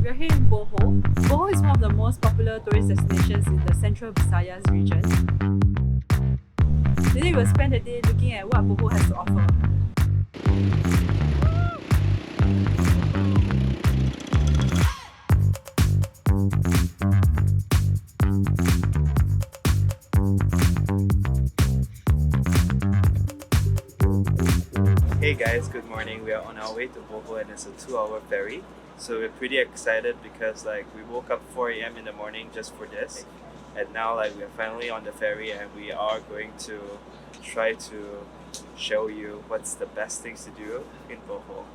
We are here in Bohol. Bohol is one of the most popular tourist destinations in the central Visayas region. Today we'll spend the day looking at what Bohol has to offer. Hey guys, good morning. We are on our way to Bohol and it's a 2-hour ferry. So we're pretty excited because we woke up 4 a.m. in the morning just for this. And now we're finally on the ferry and we are going to try to show you what's the best things to do in Bohol.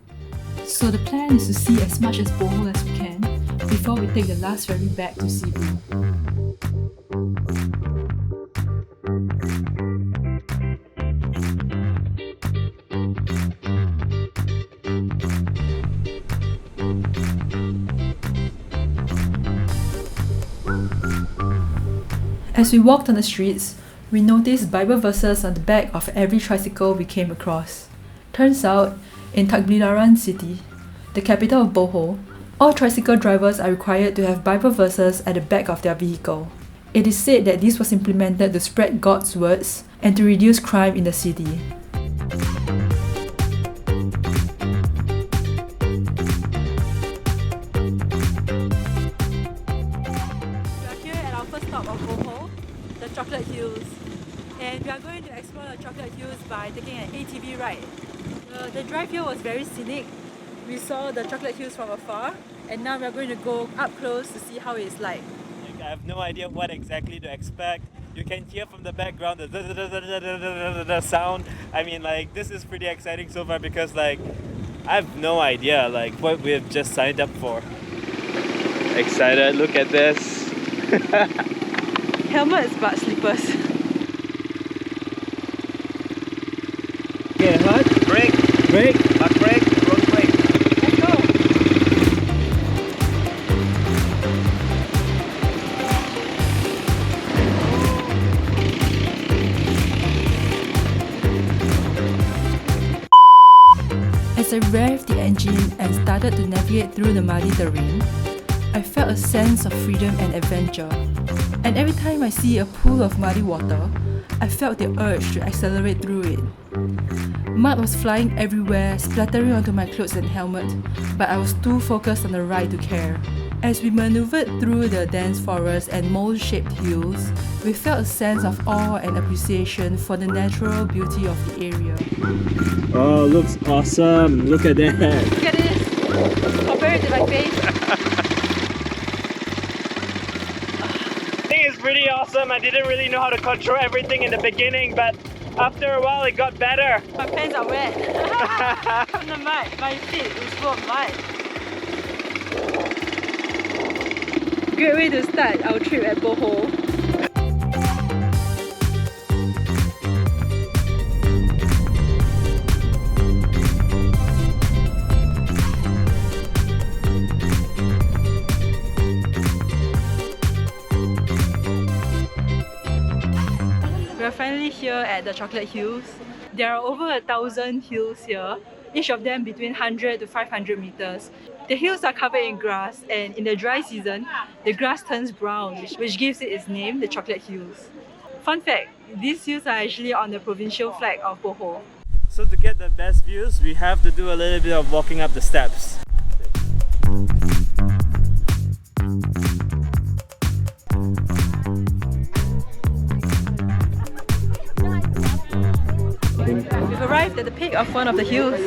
So the plan is to see as much as Bohol as we can before we take the last ferry back to Cebu. As we walked on the streets, we noticed Bible verses on the back of every tricycle we came across. Turns out, in Tagbilaran City, the capital of Bohol, all tricycle drivers are required to have Bible verses at the back of their vehicle. It is said that this was implemented to spread God's words and to reduce crime in the city. Stop of Bohol, the Chocolate Hills, and we are going to explore the Chocolate Hills by taking an ATV ride. The drive here was very scenic. We saw the Chocolate Hills from afar and now we are going to go up close to see how it's like. I have no idea what exactly to expect. You can hear from the background the sound. I mean, this is pretty exciting so far because I have no idea what we've just signed up for. Excited, look at this. Helmets but slippers. Okay, hot. Brake. Back brake. Front brake. Let's go. As I revved the engine and started to navigate through the muddy terrain, I felt a sense of freedom and adventure. And every time I see a pool of muddy water, I felt the urge to accelerate through it. Mud was flying everywhere, splattering onto my clothes and helmet, but I was too focused on the ride to care. As we maneuvered through the dense forest and mold-shaped hills, we felt a sense of awe and appreciation for the natural beauty of the area. Oh, looks awesome! Look at that! Look at this! Compare it to my face. It's pretty awesome. I didn't really know how to control everything in the beginning, but after a while it got better. My pants are wet from the mud. My feet is full of mud. Great way to start our trip at Bohol. We are finally here at the Chocolate Hills. There are over 1,000 hills here, each of them between 100 to 500 meters. The hills are covered in grass, and in the dry season, the grass turns brown, which gives it its name, the Chocolate Hills. Fun fact, these hills are actually on the provincial flag of Bohol. So to get the best views, we have to do a little bit of walking up the steps. We've arrived at the peak of one of the hills.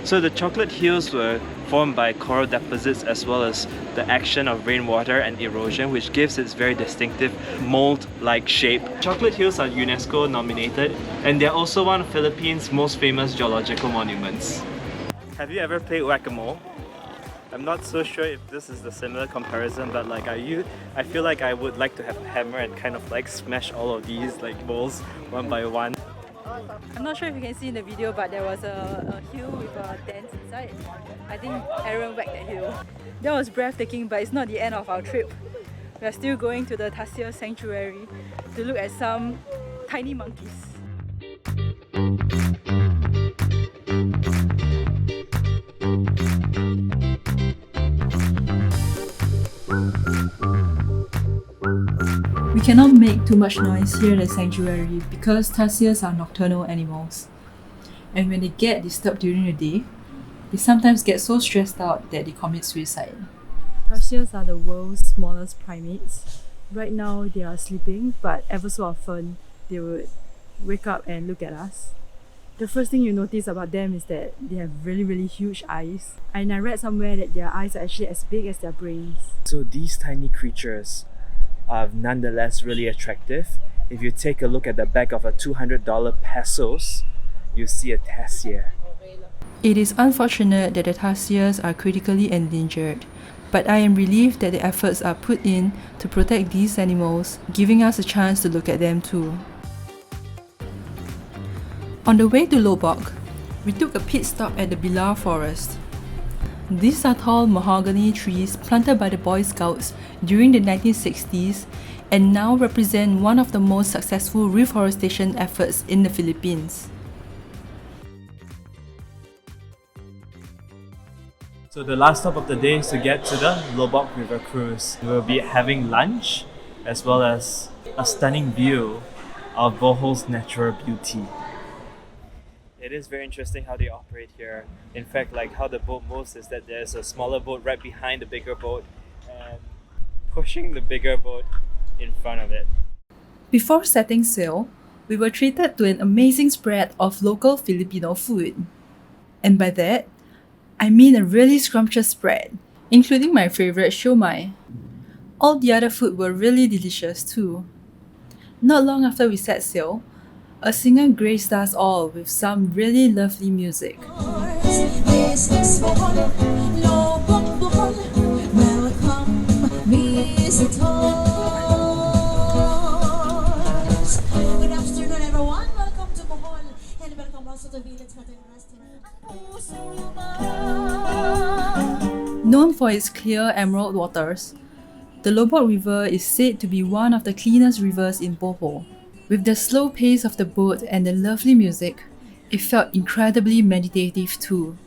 So the Chocolate Hills were formed by coral deposits as well as the action of rainwater and erosion, which gives its very distinctive mold-like shape. Chocolate Hills are UNESCO nominated and they're also one of Philippines' most famous geological monuments. Have you ever played whack-a-mole? I'm not so sure if this is the similar comparison, but I feel like I would like to have a hammer and kind of smash all of these balls one by one. I'm not sure if you can see in the video, but there was a hill with a dent inside. I think Aaron whacked that hill. That was breathtaking, but it's not the end of our trip. We are still going to the Tarsier sanctuary to look at some tiny monkeys. cannot make too much noise here in the sanctuary because tarsiers are nocturnal animals. And when they get disturbed during the day, they sometimes get so stressed out that they commit suicide. Tarsiers are the world's smallest primates. Right now they are sleeping, but ever so often they would wake up and look at us. The first thing you notice about them is that they have really huge eyes. And I read somewhere that their eyes are actually as big as their brains. So these tiny creatures are nonetheless really attractive. If you take a look at the back of a $200 pesos, you see a tarsier. It is unfortunate that the tarsiers are critically endangered, but I am relieved that the efforts are put in to protect these animals, giving us a chance to look at them too. On the way to Loboc, we took a pit stop at the Bilar forest. These are tall mahogany trees planted by the Boy Scouts during the 1960s and now represent one of the most successful reforestation efforts in the Philippines. So the last stop of the day is to get to the Loboc River cruise. We'll be having lunch as well as a stunning view of Bohol's natural beauty. It is very interesting how they operate here. In fact, like how the boat moves is that there's a smaller boat right behind the bigger boat and pushing the bigger boat in front of it. Before setting sail, we were treated to an amazing spread of local Filipino food. And by that, I mean a really scrumptious spread, including my favorite siomai. All the other food were really delicious too. Not long after we set sail, a singer graced us all with some really lovely music. This is Bohol, Loboc, Bohol. Welcome, visitors. Good afternoon, everyone. Welcome to Bohol, and welcome also to Village Hotel Restaurant. Known for its clear emerald waters, the Loboc River is said to be one of the cleanest rivers in Bohol. With the slow pace of the boat and the lovely music, it felt incredibly meditative too.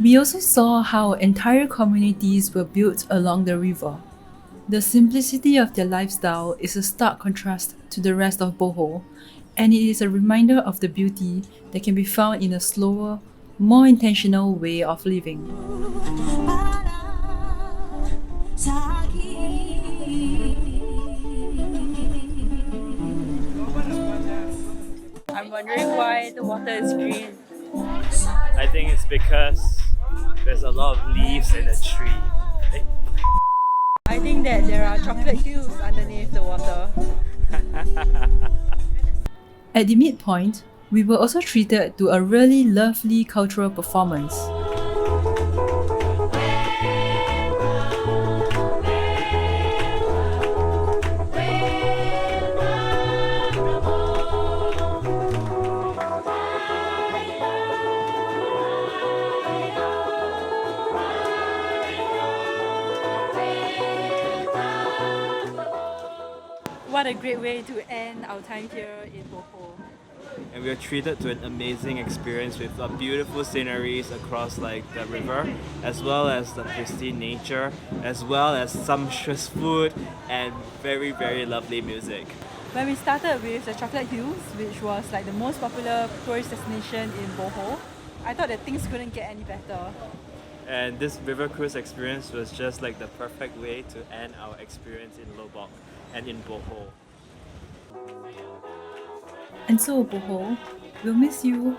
We also saw how entire communities were built along the river. The simplicity of their lifestyle is a stark contrast to the rest of Bohol, and it is a reminder of the beauty that can be found in a slower, more intentional way of living. I'm wondering why the water is green. I think it's because there's a lot of leaves in the tree. I think that there are chocolate hills underneath the water. At the midpoint, we were also treated to a really lovely cultural performance. What a great way to end our time here in Bohol. And we were treated to an amazing experience with beautiful sceneries across like the river, as well as the pristine nature, as well as sumptuous food and very lovely music. When we started with the Chocolate Hills, which was like the most popular tourist destination in Bohol, I thought that things couldn't get any better. And this river cruise experience was just like the perfect way to end our experience in Loboc and in Bohol. And so, Bohol, we'll miss you.